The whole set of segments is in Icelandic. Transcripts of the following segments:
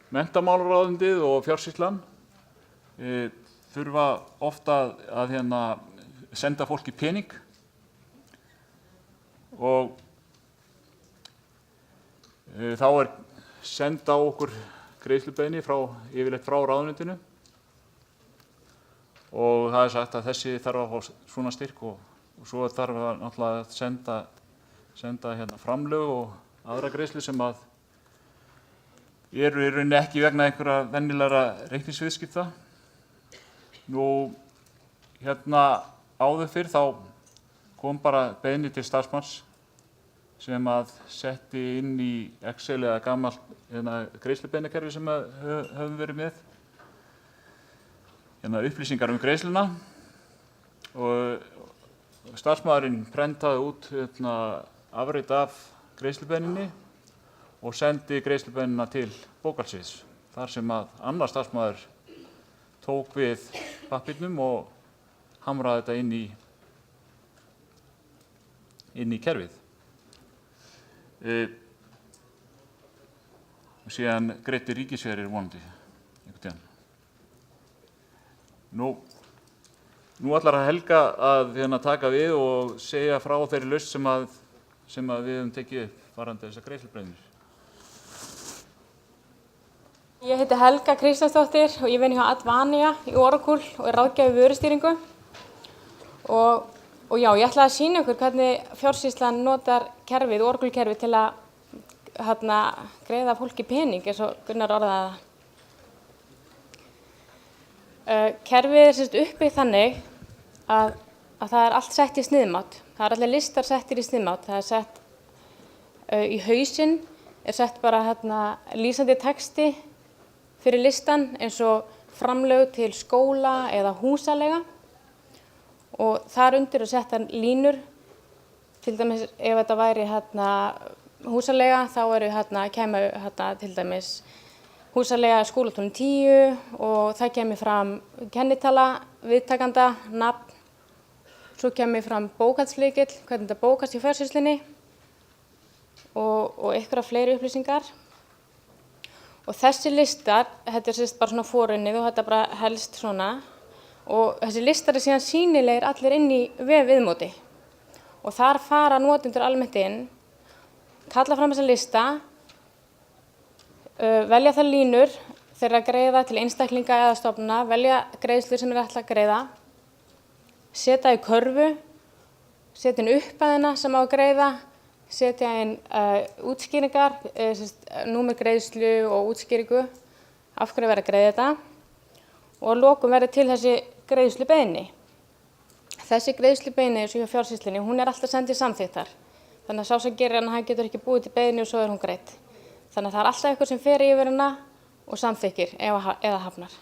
Menntamálaráðuneytið og Fjársýslan þurfa ofta að senda fólki pening og þá send á okkur greiðslubeiðni yfirleitt frá ráðuneytinu og það sagt að þessi þarf að fá svona styrk og svo þarf að náttúrulega senda framlög og aðra greiðslu sem að eru í rauninni ekki vegna einhverja venjulegra reikningsviðskipta. Áður fyrr þá kom bara beiðni til starfsmanns sem að setti inn í Excel eða gamalt greiðslubeiðnakerfi sem höfum verið með. Upplýsingar greiðsluna og starfsmaðurinn prentaði út afrit af greiðslubeiðninni og sendi greiðslubeiðnina til bókhaldssviðs þar sem að annar starfsmaður tók við pappírnum og hamraði þetta inn í kerfið. Síðan greiddi ríkissjóður vonandi einhvern tímann. Nú ætlar Helga að taka við og segja frá þeirri lausn sem við höfum tekið upp varðandi þessar greiðslubeiðnir. Ég heiti Helga Kristjánsdóttir og ég vinn hjá Advania í Oracle og er ráðgjafi vörustýringu. Og já, ég ætla að sýna ykkur hvernig Fjársýslan notar kerfið, Oracle kerfið til að greiða fólki pening eins og Gunnar orðaði það. Kerfið er uppbyggt þannig að það er allt sett í sniðmátt. Það er allir listar settir í sniðmátt. Það er sett í hausinn, er sett bara lýsandi texti fyrir listan eins og framlög til skóla eða húsaleiga og þar undir er settar línur, til dæmis ef þetta væri húsaleiga þá kæmi til dæmis húsaleiga skólatónum 10 og það kemur fram kennitala, viðtakanda, nafn, svo kemur fram bókhaldslykil, hvernig þetta bókast í Fjársýslunni og einhverja fleiri upplýsingar. Og þessi listar, þetta er bara svona forunnið og þetta bara helst svona og þessi listar er síðan sýnilegir allir inn í vefviðmóti og þar fara notendur almennt inn, kalla fram þessa lista, velja þær línur þeirra að greiða til einstaklinga eða stofnana, velja greiðslur sem ætla að greiða, setja í körfu, setja inn upphæðina sem á að greiða, setja inn útskýringar, númer greiðslu og útskýringu, af hverju verið að greiða þetta og að lokum verið til þessi greiðslubeiðni. Þessi greiðslubeiðni eins og hjá Fjársýslunni, hún er alltaf sendið samþykktar. Þannig að sá sem gerir hana, hann getur ekki búið til beiðni og svo er hún greidd. Þannig að það er alltaf eitthvað sem fer yfir hana og samþykkir eða hafnar.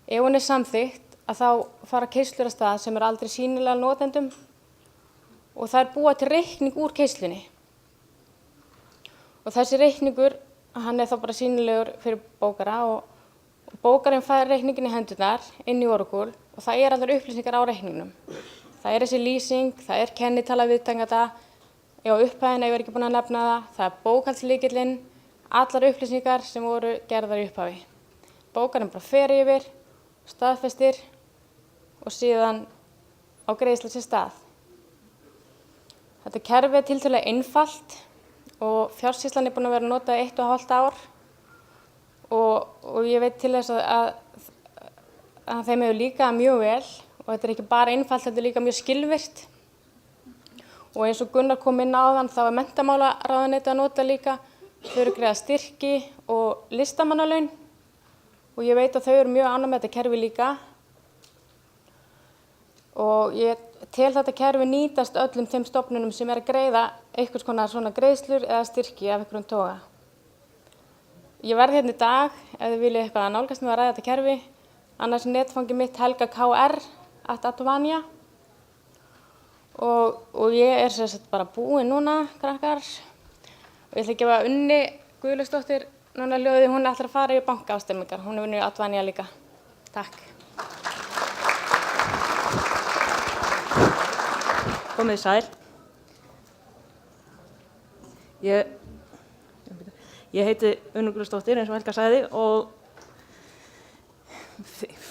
Ef hún er samþykkt að þá fara keyslur af stað sem eru aldrei sýnilega notendum og það er búið til reikning úr keyslunni. Og þessi reikningur, hann er þá bara sýnilegur fyrir bókara og bókarinn fær reikningin í hendurnar inn í Oracle og það er allar upplýsingar á reikningnum. Það er þessi lýsing, það er kennitala viðtakanda, upphæðina, ég var ekki búin að nefna það er bókhaldslykillinn, allar upplýsingar sem voru gerðar í upphafi. Bókarinn bara fer yfir, staðfestir og síðan á greiðslu sér stað. Þetta kerfi er tiltölulega einfalt og Fjársýslan er búin að vera að nota 1,5 ár og ég veit til þess að þeim hefur líkað mjög vel og þetta er ekki bara einfalt, þetta er líka mjög skilvirkt. Og eins og Gunnar kom inn áðan þá er menntamálaráðuneytið að nota líka, þau eru að greiða styrki og listamannalaun og ég veit að þau eru mjög ánægð með þetta kerfi líka. Og ég tel þetta kerfi nýtast öllum þeim stofnunum sem er að greiða einhvers konar svona greiðslur eða styrki af einhverjum toga. Ég verð hérna í dag ef þið viljið eitthvað að nálgast með að ræða þetta kerfi, annars er netfangið mitt helgakr@advania og ég er sem sagt bara búin núna, krakkar, og ég ætla að gefa Unni Guðlaugsdóttir núna ljóðið, hún ætlar að fara í bankaástemmingar, hún er vinnur í Advania líka. Takk. Komið sæl. Ég heiti Unnur Guðlaugsdóttir eins og Helga sagði og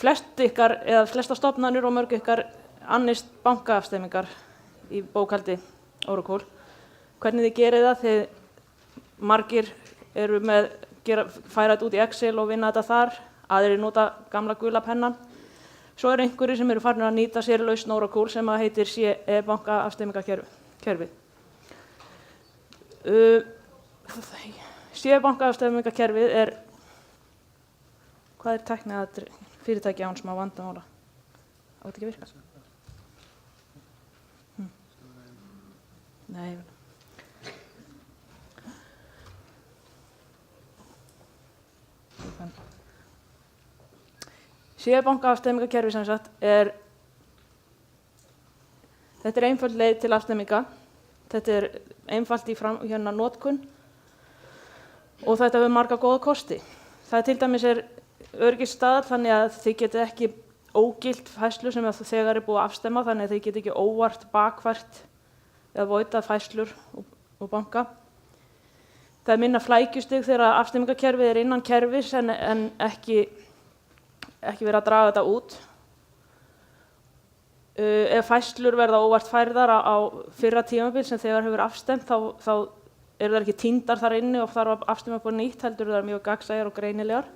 flesta stofnanir og mörg ykkar annist bankaafstemmingar í bókhaldi Oracle. Hvernig þið gerið það? Þið margir eru færa þetta út í Excel og vinna þetta þar, aðrir nota gamla gula pennan. Svo eru einhverjir sem eru farin að nýta sér lausn Oracle sem heitir CE bankaafstemmingakerfið. CE bankaafstemmingakerfið hvað er tæknið að fyrirtæki án smá vandamála? Á þetta ekki að virka? Nei. CE bankaafstemmingakerfi sem sagt þetta er einföld leið til afstemminga. Þetta er einfalt í notkun og þetta hefur marga góða kosti. Það til dæmis öryggisstaðall þannig að þið getið ekki ógilt færslu sem þegar er búið að afstemma, þannig að þið getið ekki óvart bakvært eða voitað færslur úr banka. Það er minna flækjustig þegar afstemmingakerfið er innan kerfis en ekki verið að draga þetta út. Ef færslur verða óvart færðar á fyrra tímabil sem þegar hefur afstemt þá eru þær ekki týndar þar inni og þarf að afstemma upp á nýtt, heldur þær mjög gagnsæjar og greinilegar.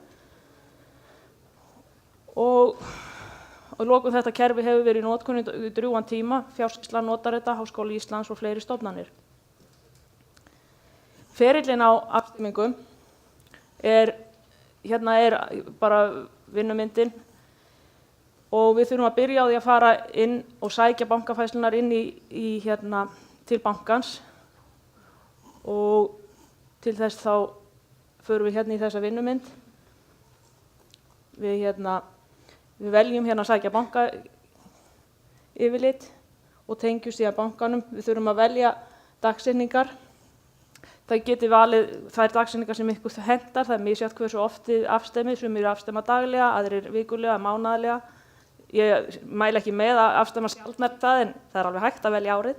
Og lokum þetta kerfi hefur verið í notkun í drjúgan tíma. Fjársýslan notar þetta, Háskóli Íslands og fleiri stofnanir. Ferillinn á afstemmingum hérna er bara vinnumyndin og við þurfum að byrja á því að fara inn og sækja bankafærslunar inn til bankans og til þess þá förum við í þessa vinnumynd. Við veljum að sækja banka yfirlit og tengjum síðan bankanum. Við þurfum að velja dagsetningar. Það geti valið þær dagsetningar sem ykkur hentar. Það er misjafnt hversu oft þið afstemmið, sumir afstemma daglega, aðrir vikulega, mánaðarlega. Ég mæli ekki með að afstemma sjaldnar það en það er alveg hægt að velja árið.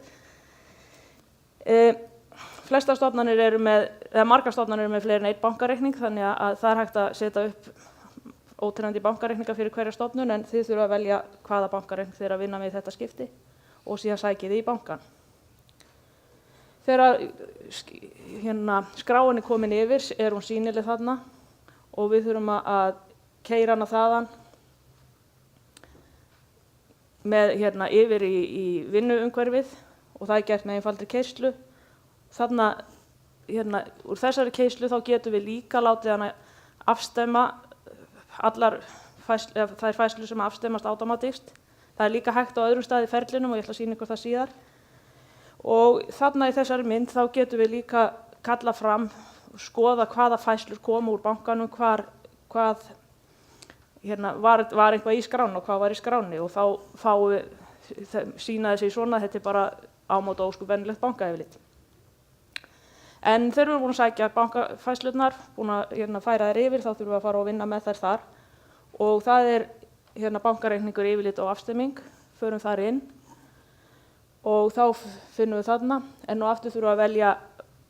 Flestar stofnanir margar stofnanir eru með fleiri en einn bankareikning, þannig að það er hægt að setja upp óteljandi bankareikninga fyrir hverja stofnun en þið þurfa að velja hvaða bankareikning þið eru að vinna með þetta skipti og síðan sækið þið í bankan. Þegar skráin er komin yfir er hún sýnileg þarna og við þurfum að keyra hana þaðan yfir í vinnuumhverfið og það er gert með einfaldri keyrslu. Þarna, úr þessari keyrslu þá getum við líka látið hana afstemma allar þær færslur sem afstemmast automatískt. Það er líka hægt á öðrum stað í ferlinum og ég ætla að sýna ykkur það síðar. Og þarna í þessari mynd þá getum við líka kallað fram og skoða hvaða færslur koma úr bankanum, hvað var eitthvað í skránu og hvað var í skráni og þá sýna þessi svona, þetta er bara ámóta óskup venjulegt bankayfirlit. En þegar við erum búin að sækja bankafærslurnar, búin að færa þær yfir, þá þurfum við að fara og vinna með þær þar. Og það er bankareikningur, yfirlit og afstemming, förum þar inn. Og þá finnum við þarna, en og aftur þurfum við að velja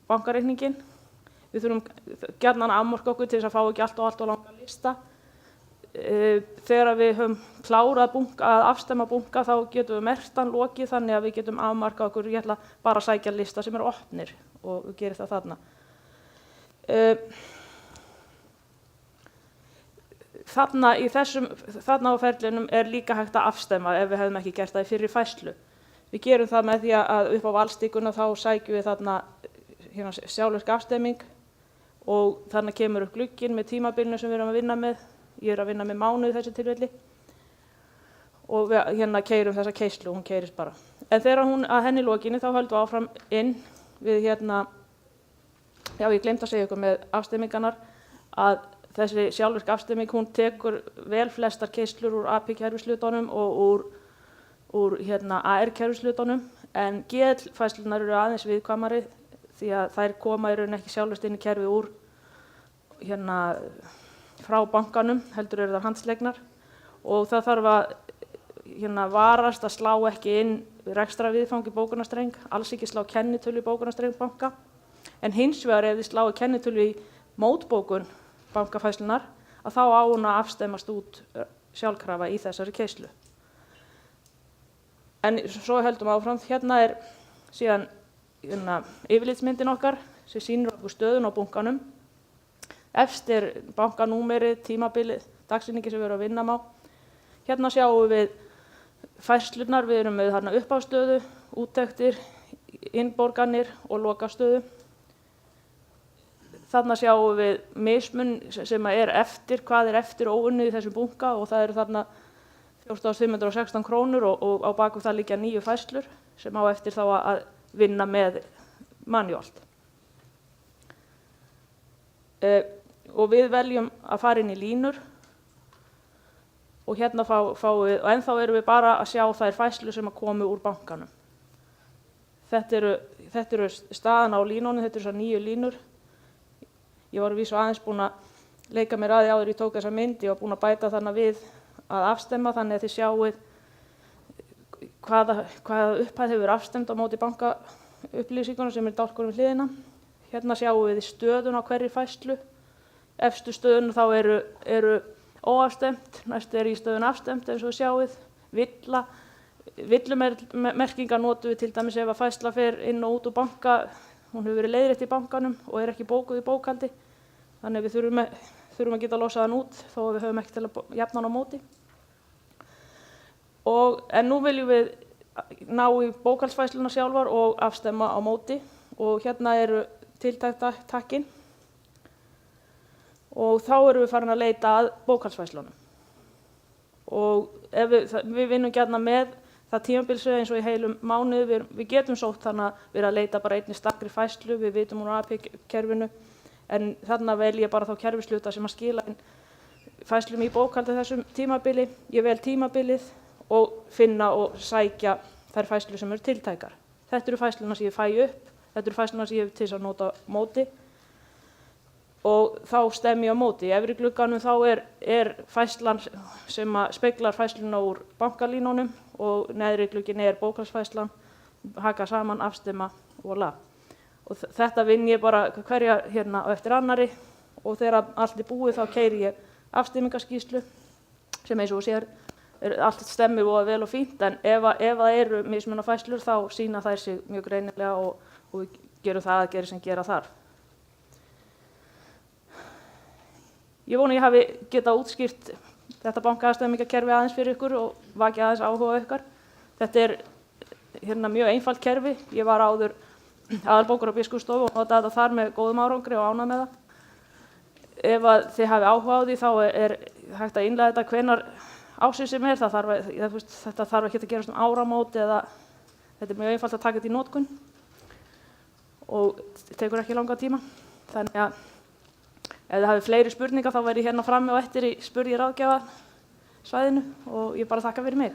bankareikningin. Við þurfum gjarnan að afmarka okkur til þess að fá ekki allt og langa lista. Þegar við höfum klárað að afstemma bunka, þá getum við merkt hann lokið þannig að við getum afmarkað okkur, ég ætla bara að sækja lista sem eru opnir. Og við gerum það þarna. Þarna á ferlinum er líka hægt að afstemma ef við hefðum ekki gert það í fyrri færslu. Við gerum það með því að upp á valstíkuna þá sækjum við þarna sjálfvirk afstemming og þarna kemur upp glugginn með tímabilinu sem við erum að vinna með. Ég er að vinna með mánuð í þessu tilfelli og við keyrum þessa keyslu og hún keyrist bara. En þegar að henni lokinni þá höldum við áfram inn. Ég gleymdi að segja ykkur með afstemmingarnar að þessi sjálfvirk afstemming, hún tekur vel flestar keyslur úr AP-kerfishlutunum og úr AR-kerfishlutunum en GL-færslunar eru aðeins viðkvæmari því að þær koma í raun ekki sjálfvirkt inn í kerfið úr frá bankanum, heldur eru þær handslegnar og það þarf að varast að slá ekki inn rekstrarviðfang í bókunarstreng, alls ekki slá kennitölu í bókunarstreng banka, en hins vegar ef þið sláið kennitölu í mótbókun bankafærslunar, að þá á hún að afstemmast út sjálfkrafa í þessari keislu. En svo höldum áfram, hérna er síðan yfirlitsmyndin okkar sem sýnir okkur stöðun á bunkanum. Efst er bankanúmerið, tímabilið, dagsetningi sem við erum að vinna á. Hérna sjáum við færslurnar, við erum með þarna uppástöðu, úttektir, innborganir og lokastöðu. Þarna sjáum við mismun sem er eftir, hvað er eftir óunnið í þessum bunka og það eru þarna 14.516 krónur og á baku það liggja 9 færslur sem á eftir þá að vinna með manuált. Og við veljum að fara inn í línur og hérna fáum við, og ennþá erum við bara að sjá þær færslur sem að komu úr bankanum. Þetta eru staðan á línunum, þetta eru þessar 9 línur. Ég var vísu aðeins búin að leika mér að því áður ég tók þessa mynd, ég var búin að bæta þarna við að afstemma þannig að þið sjáuð hvaða upphæð hefur afstemt á móti bankaupplýsingunum sem er dálkurinn við hliðina. Hérna sjáum við stöðun á hverri færslu. Efstu stöðun þá eru óafstemt, næstu er í stöðun afstemt eins og við sjáuð. Villumerkingar notum við til dæmis ef að færsla fer inn og út úr banka, hún hefur verið leiðrétt í bankanum og er ekki bókuð í bókhaldi. Þannig að við þurfum að geta losað hann út þó að við höfum ekki til að jafna hann á móti. En nú viljum við ná í bókhaldsfærsluna sjálfar og afstemma á móti og hérna eru tiltæktakinn og þá erum við farin að leita að bókhaldsfærslunum. Og ef við vinnum gjarna með það tímabilsveið eins og í heilum mánuði, við getum sótt þannig að við erum að leita bara einni stakkri færslu, við vitum úr AP-kerfinu, en þarna vel ég bara þá kerfisluta sem að skila inn færslum í bókhaldi þessum tímabili. Ég vel tímabilið og finna og sækja þær færslur sem eru tiltækar. Þetta eru færsluna sem ég fæ upp, þetta eru færsluna sem ég hef til að nota móti og þá stemmi ég á móti. Í efri glugganum þá er færslan sem speglar færsluna úr bankalínunum og neðri glugginn er bókhaldsfærslan, haka saman, afstemma og la. Og þetta vinn ég bara hverja hérna á eftir annari og þegar allt er búið þá keyri ég afstemmingaskýrslu sem eins og þú sér allt stemmi og vel og fínt, en ef það eru mismunandi færslur þá sýna þær sig mjög greinilega og við gerum það aðgerðir sem gera þarf. Ég vona ég hafi getað útskýrt þetta bankaafstemmingakerfi aðeins fyrir ykkur og vakið aðeins áhuga ykkar. Þetta er hérna mjög einfalt kerfi. Ég var áður aðalbókar á Biskupsstofu og notaði þetta þar með góðum árangri og ánægð með það. Ef þið hafi áhuga á því þá er hægt að innleiða þetta hvenær ásins sem er. Þetta þarf ekki að gerast áramót eða þetta er mjög einfalt að taka þetta í notkun og tekur ekki langa tíma. Þannig að ef þið hafið fleiri spurningar þá væri ég hérna frammi og eftir í spurði ráðgjafa svæðinu og ég bara þakka fyrir mig.